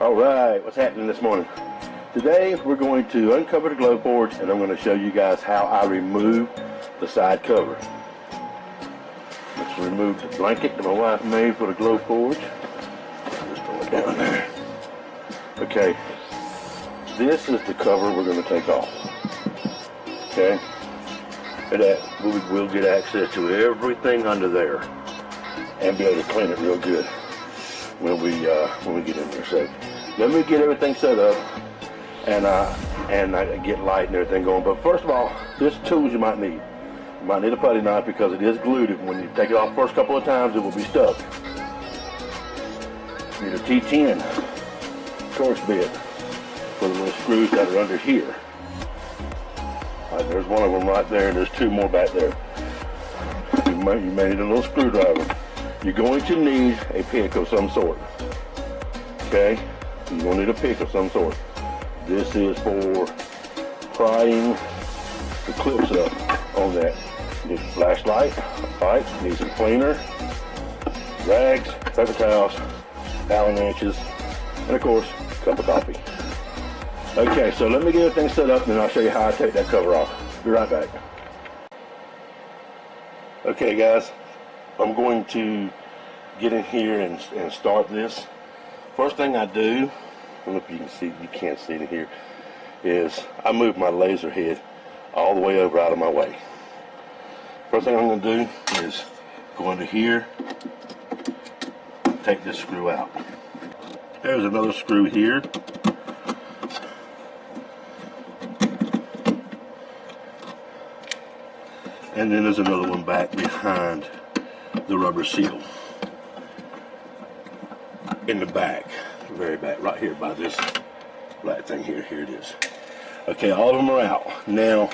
Alright, what's happening this morning? Today we're going to uncover the Glowforge and I'm going to show you guys how I remove the side cover. Let's remove the blanket that my wife made for the Glowforge. Just throw it down there. Okay, this is the cover we're going to take off. Okay, and that we'll get access to everything under there and be able to clean it real good when we get in there. So let me get everything set up and I get light and everything going. But first of all, there's tools you might need. You might need a putty knife because it is glued. When you take it off the first couple of times, it will be stuck. You need a T10 Torx bit for the little screws that are under here. All right, there's one of them right there, and there's two more back there. You may need a little screwdriver. You're going to need a pick of some sort. Okay? You're going to need a pick of some sort. This is for prying the clips up on that. You need a flashlight, a pipe, you need some cleaner, rags, paper towels, Allen wrenches, and of course, a cup of coffee. Okay, so let me get everything set up and then I'll show you how I take that cover off. Be right back. Okay guys, I'm going to get in here and start this. First thing I do, I don't know if you can see, you can't see it here, is I move my laser head all the way over out of my way. First thing I'm going to do is go into here, take this screw out. There's another screw here. And then there's another one back behind the rubber seal. In the back, very back, right here by this black thing here. Here it is. Okay, all of them are out. Now,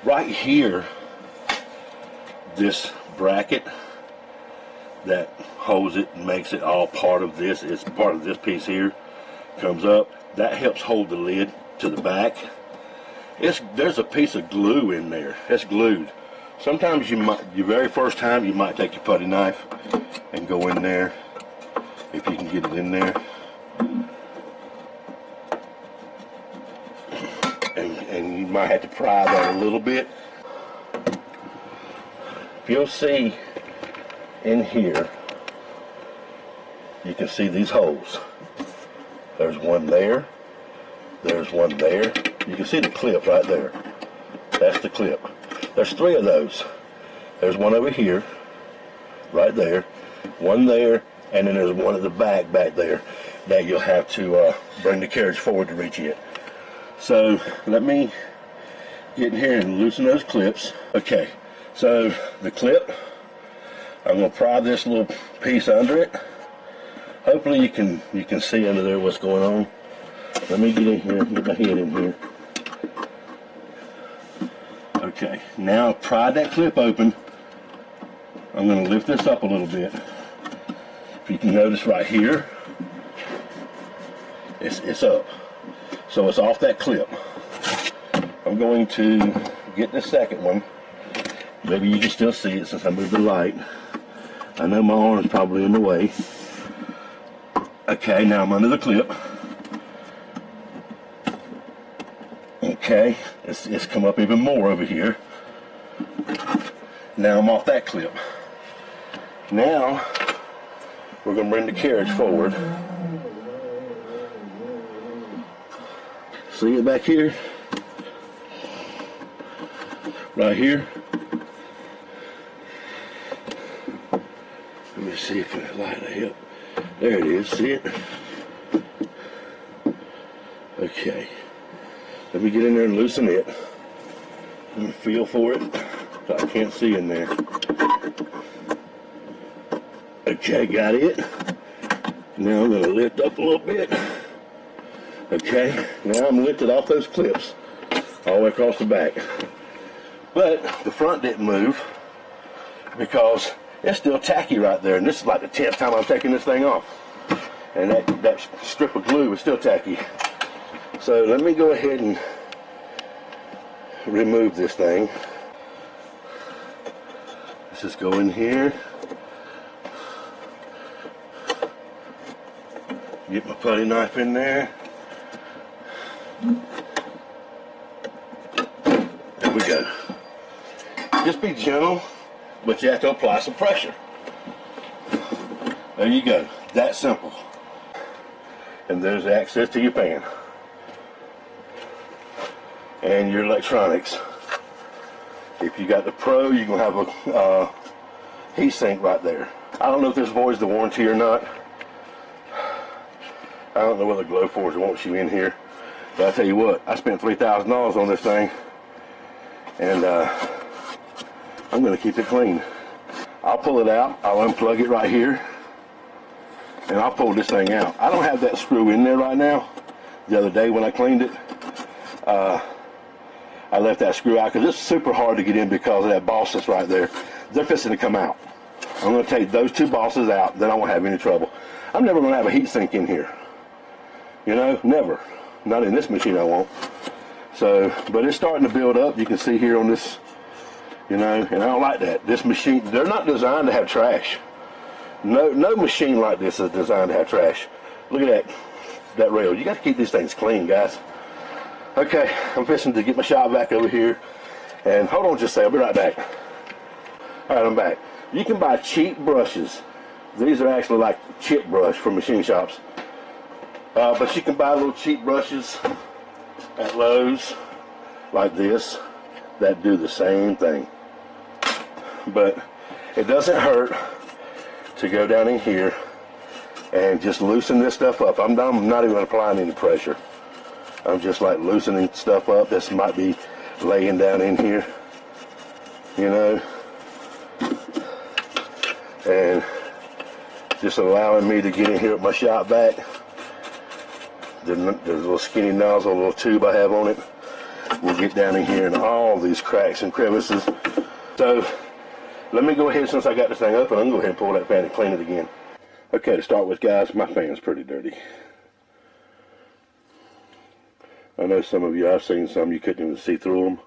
right here, this bracket that holds it and makes it all part of this, it's part of this piece here, comes up. That helps hold the lid to the back. There's a piece of glue in there. It's glued. Sometimes you might, your very first time, you might take your putty knife and go in there, if you can get it in there. And you might have to pry that a little bit. If you'll see in here, you can see these holes. There's one there. There's one there. You can see the clip right there. That's the clip. There's three of those. There's one over here, right there, one there, and then there's one at the back there that you'll have to bring the carriage forward to reach it. So let me get in here and loosen those clips. Okay, so the clip, I'm going to pry this little piece under it. Hopefully you can see under there what's going on. Let me get in here, get my head in here. Okay, now I've pried that clip open. I'm going to lift this up a little bit. If you can notice right here, it's up. So it's off that clip. I'm going to get the second one. Maybe you can still see it since I moved the light. I know my arm's probably in the way. Okay, now I'm under the clip. Okay, it's come up even more over here. Now I'm off that clip. Now we're going to bring the carriage forward. See it back here? Right here. Let me see if I light it up. There it is, see it? Okay. Let me get in there and loosen it. Let me feel for it. I can't see in there. Okay, got it. Now I'm going to lift up a little bit. Okay, now I'm lifted off those clips all the way across the back. But the front didn't move because it's still tacky right there. And this is like the 10th time I'm taking this thing off. And that strip of glue is still tacky. So let me go ahead and remove this thing. Let's just go in here. Get my putty knife in there. There we go. Just be gentle, but you have to apply some pressure. There you go. That simple. And there's access to your pan and your electronics. If you got the Pro, you're gonna have a heat sink right there. I don't know if this voids the warranty or not. I don't know whether Glowforge wants you in here, but I tell you what, I spent $3,000 on this thing, and I'm gonna keep it clean. I'll pull it out. I'll unplug it right here, and I'll pull this thing out. I don't have that screw in there right now. The other day when I cleaned it, I left that screw out because it's super hard to get in because of that boss that's right there. They're fixing to come out. I'm going to take those two bosses out, then I won't have any trouble. I'm never going to have a heat sink in here. You know, never. Not in this machine I won't. So, but it's starting to build up. You can see here on this, you know, and I don't like that. This machine, they're not designed to have trash. No machine like this is designed to have trash. Look at that rail. You got to keep these things clean, guys. Okay, I'm fixing to get my shop back over here, and hold on just a second, I'll be right back. All right, I'm back. You can buy cheap brushes. These are actually like chip brush from machine shops, but you can buy little cheap brushes at Lowe's like this that do the same thing. But it doesn't hurt to go down in here and just loosen this stuff up. I'm not even applying any pressure. I'm just like loosening stuff up. This might be laying down in here, you know, and just allowing me to get in here with my shop vac. The little skinny nozzle, little tube I have on it, will get down in here and all these cracks and crevices. So let me go ahead, since I got this thing open, I'm going to go ahead and pull that fan and clean it again. Okay, to start with, guys, my fan's pretty dirty. I know some of you, I've seen some, you couldn't even see through them,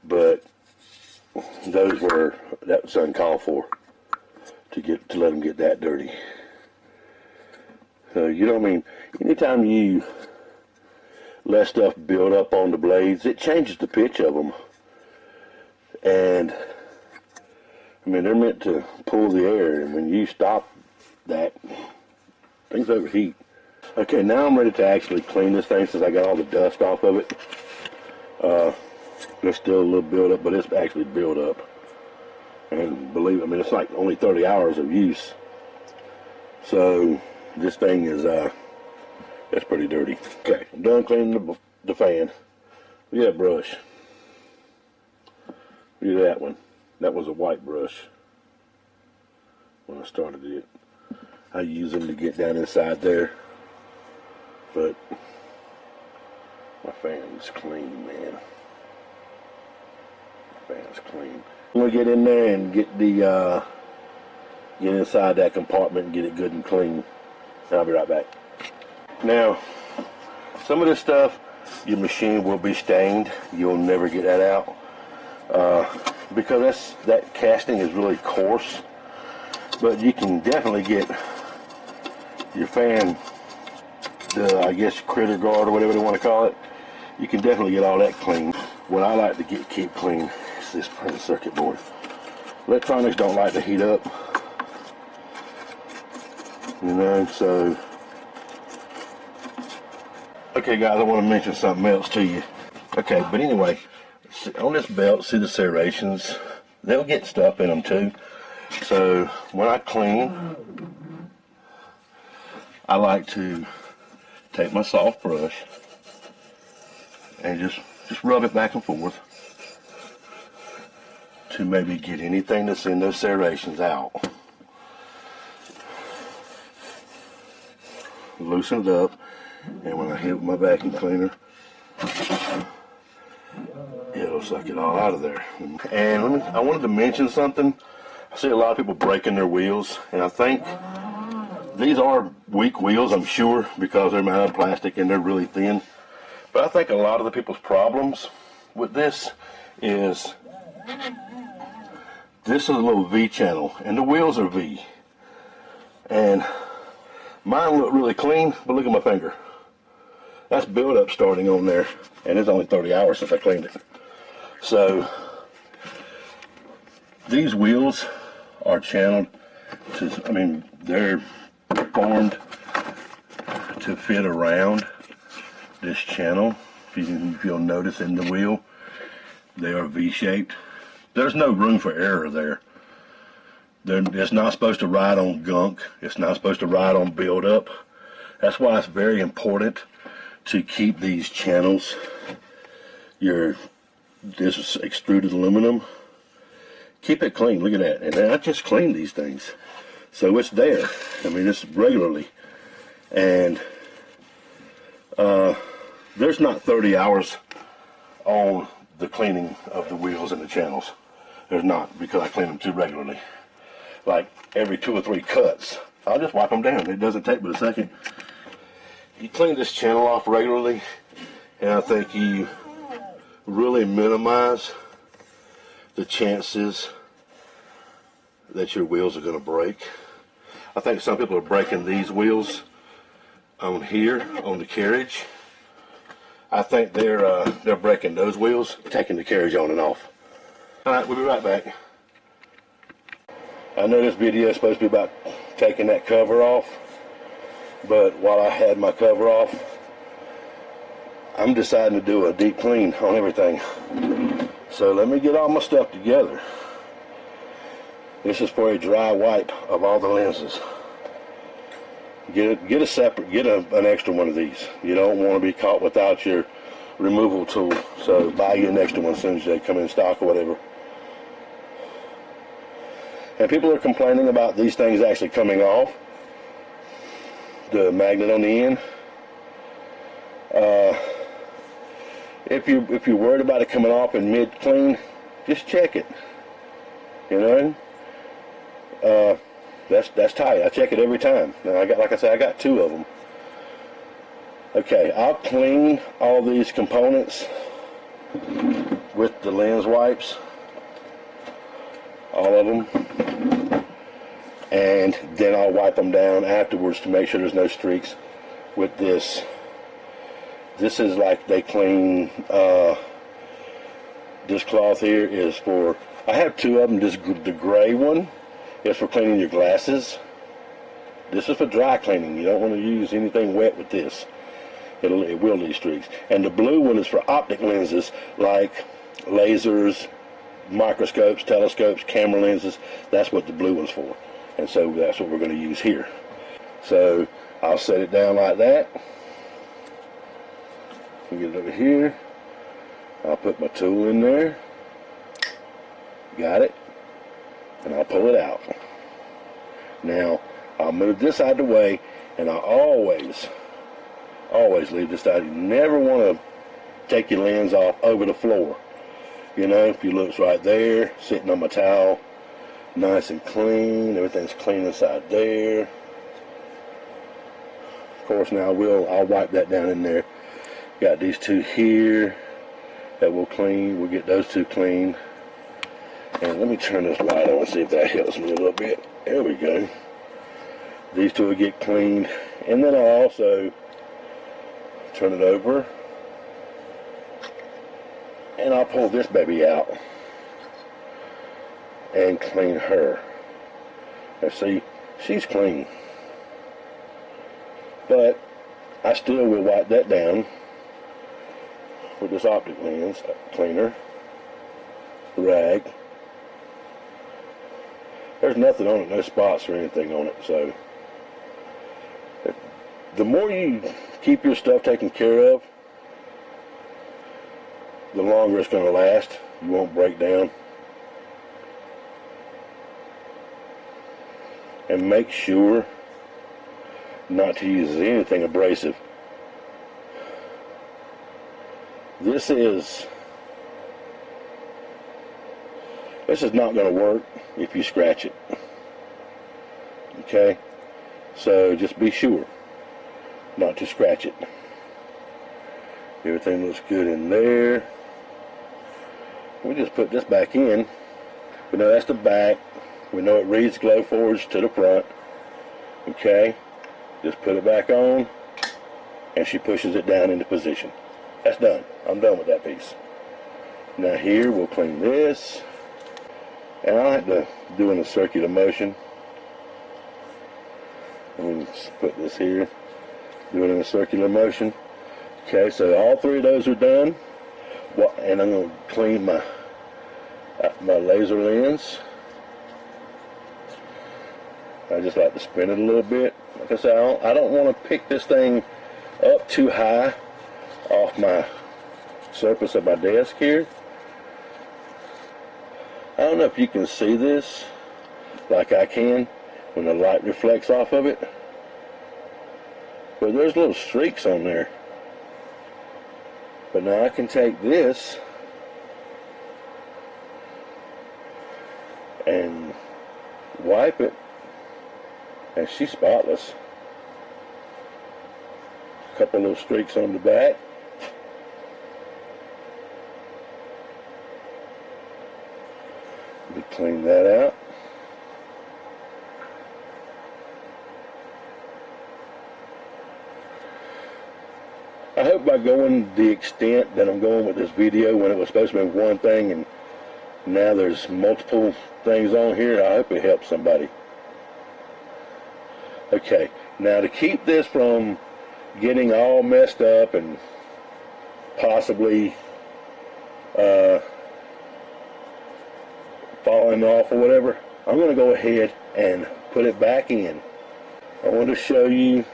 but that was uncalled for to let them get that dirty. So, you know what I mean? Anytime you let stuff build up on the blades, it changes the pitch of them. And, I mean, they're meant to pull the air, and when you stop that, things overheat. Okay, now I'm ready to actually clean this thing since I got all the dust off of it. There's still a little build-up, but it's actually built up. And believe it, I mean, it's like only 30 hours of use. So this thing is, that's pretty dirty. Okay, I'm done cleaning the fan. Look at that brush. Look at that one. That was a white brush when I started it. I use them to get down inside there. But my fan's clean, man. My fan's clean. I'm gonna get in there and get inside that compartment and get it good and clean. And I'll be right back. Now, some of this stuff, your machine will be stained. You'll never get that out because that casting is really coarse. But you can definitely get your fan, I guess critter guard or whatever they want to call it. You can definitely get all that clean. What I like to keep clean is this printed circuit board. Electronics don't like to heat up, you know. So, okay, guys, I want to mention something else to you. Okay, but anyway, on this belt, see the serrations? They'll get stuff in them too. So when I clean, I like to take my soft brush and just rub it back and forth to maybe get anything that's in those serrations out. Loosen it up, and when I hit it with my vacuum cleaner, it'll suck it all out of there. And I wanted to mention something. I see a lot of people breaking their wheels, and I think these are weak wheels, I'm sure, because they're made of plastic and they're really thin. But I think a lot of the people's problems with this is this is a little V channel, and the wheels are V. And Mine look really clean, but look at my finger. That's buildup starting on there, and it's only 30 hours since I cleaned it. So these wheels are channeled to, I mean, they're formed to fit around this channel. If you'll notice in the wheel, they are V-shaped. There's no room for error there. It's not supposed to ride on gunk. It's not supposed to ride on buildup. That's why it's very important to keep these channels. This is extruded aluminum. Keep it clean. Look at that. And I just cleaned these things, so it's there. I mean, it's regularly, and there's not 30 hours on the cleaning of the wheels and the channels. There's not, because I clean them too regularly. Like every 2 or 3 cuts, I'll just wipe them down. It doesn't take but a second. You clean this channel off regularly, and I think you really minimize the chances that your wheels are going to break. I think some people are breaking these wheels on here, on the carriage. I think they're breaking those wheels, taking the carriage on and off. All right, we'll be right back. I know this video is supposed to be about taking that cover off, but while I had my cover off, I'm deciding to do a deep clean on everything. So let me get all my stuff together. This is for a dry wipe of all the lenses. Get an extra one of these. You don't want to be caught without your removal tool, so buy you an extra one as soon as they come in stock or whatever. And people are complaining about these things actually coming off, the magnet on the end. If you're worried about it coming off in mid clean, just check it. You know, that's tight. I check it every time. Now like I said, I got 2 of them. Okay, I'll clean all these components with the lens wipes, all of them, and then I'll wipe them down afterwards to make sure there's no streaks with this. This is like they clean, this cloth here is for, I have 2 of them. The gray one is for cleaning your glasses. This is for dry cleaning. You don't want to use anything wet with this. It will leave streaks. And the blue one is for optic lenses, like lasers, microscopes, telescopes, camera lenses. That's what the blue one's for. And so that's what we're going to use here. So I'll set it down like that. Get it over here. I'll put my tool in there. Got it. And I'll pull it out. Now I'll move this out of the way, and I always leave this out. You never want to take your lens off over the floor. You know, if you look's right there, sitting on my towel, nice and clean. Everything's clean inside there. Of course, now I'll wipe that down in there. Got these 2 here that we'll clean. We'll get those 2 clean. And let me turn this light on and see if that helps me a little bit. There we go. These 2 will get cleaned. And then I'll also turn it over, and I'll pull this baby out and clean her. Now see, she's clean, but I still will wipe that down with this optic lens cleaner rag. There's nothing on it, no spots or anything on it. So the more you keep your stuff taken care of, the longer it's going to last. You won't break down. And make sure not to use anything abrasive. This is not going to work if you scratch it. Okay? So just be sure not to scratch it. Everything looks good in there. We just put this back in. We know that's the back. We know it reads Glowforge to the front. Okay? Just put it back on, and she pushes it down into position. That's done. I'm done with that piece. Now here, we'll clean this. And I like to do in a circular motion. Let me just put this here. Do it in a circular motion. Okay, so all three of those are done. And I'm going to clean my laser lens. I just like to spin it a little bit. Like I said, I don't want to pick this thing up too high off my surface of my desk here. I don't know if you can see this like I can when the light reflects off of it, but there's little streaks on there. But now I can take this and wipe it, and she's spotless. A couple little streaks on the back. Let me clean that out. I hope by going the extent that I'm going with this video, when it was supposed to be one thing and now there's multiple things on here, I hope it helps somebody. Okay, now to keep this from getting all messed up and possibly falling off or whatever, I'm going to go ahead and put it back in. I want to show you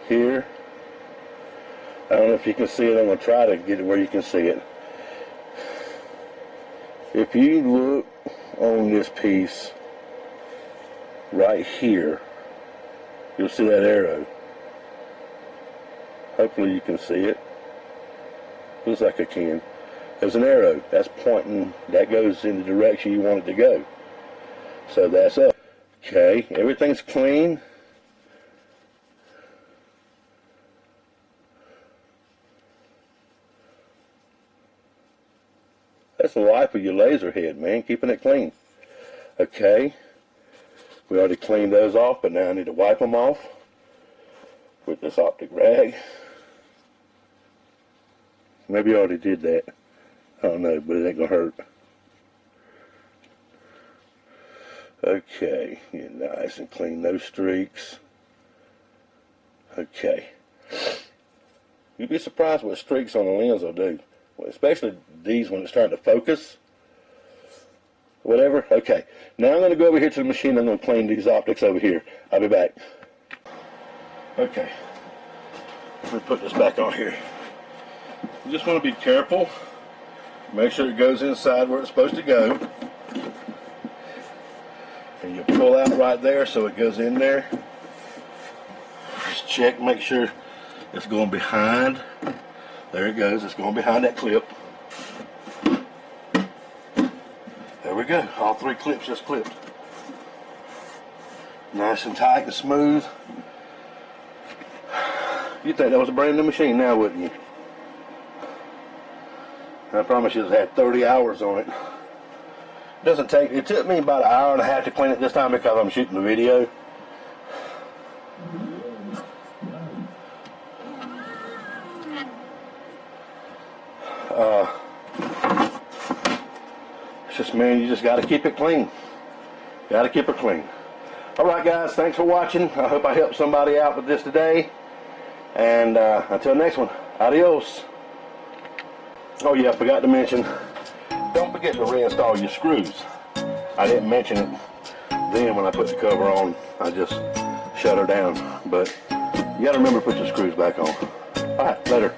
here. I don't know if you can see it. I'm going to try to get it where you can see it. If you look on this piece right here, you'll see that arrow. Hopefully you can see it. Looks like I can. There's an arrow that's pointing, that goes in the direction you want it to go. So that's up. Okay, everything's clean. That's the life of your laser head, man, keeping it clean. Okay, we already cleaned those off, but now I need to wipe them off with this optic rag. Maybe I already did that. I don't know, but it ain't gonna hurt. Okay, get nice and clean those streaks. Okay. You'd be surprised what streaks on the lens will do. Well, especially these when it's starting to focus. Whatever. Okay. Now I'm going to go over here to the machine. I'm going to clean these optics over here. I'll be back. Okay. Let me put this back on here. You just want to be careful. Make sure it goes inside where it's supposed to go. And you pull out right there so it goes in there. Just check, make sure it's going behind. There it goes. It's going behind that clip. There we go. All three clips just clipped. Nice and tight and smooth. You'd think that was a brand new machine now, wouldn't you? I promise you, it's had 30 hours on it. Doesn't take. It took me about an hour and a half to clean it this time because I'm shooting the video. It's just, man, you just got to keep it clean. Got to keep it clean. Alright guys, thanks for watching. I hope I helped somebody out with this today. And until next one, adios. Oh yeah, I forgot to mention, don't forget to reinstall your screws. I didn't mention it then when I put the cover on. I just shut her down. But you got to remember to put your screws back on. Alright, later.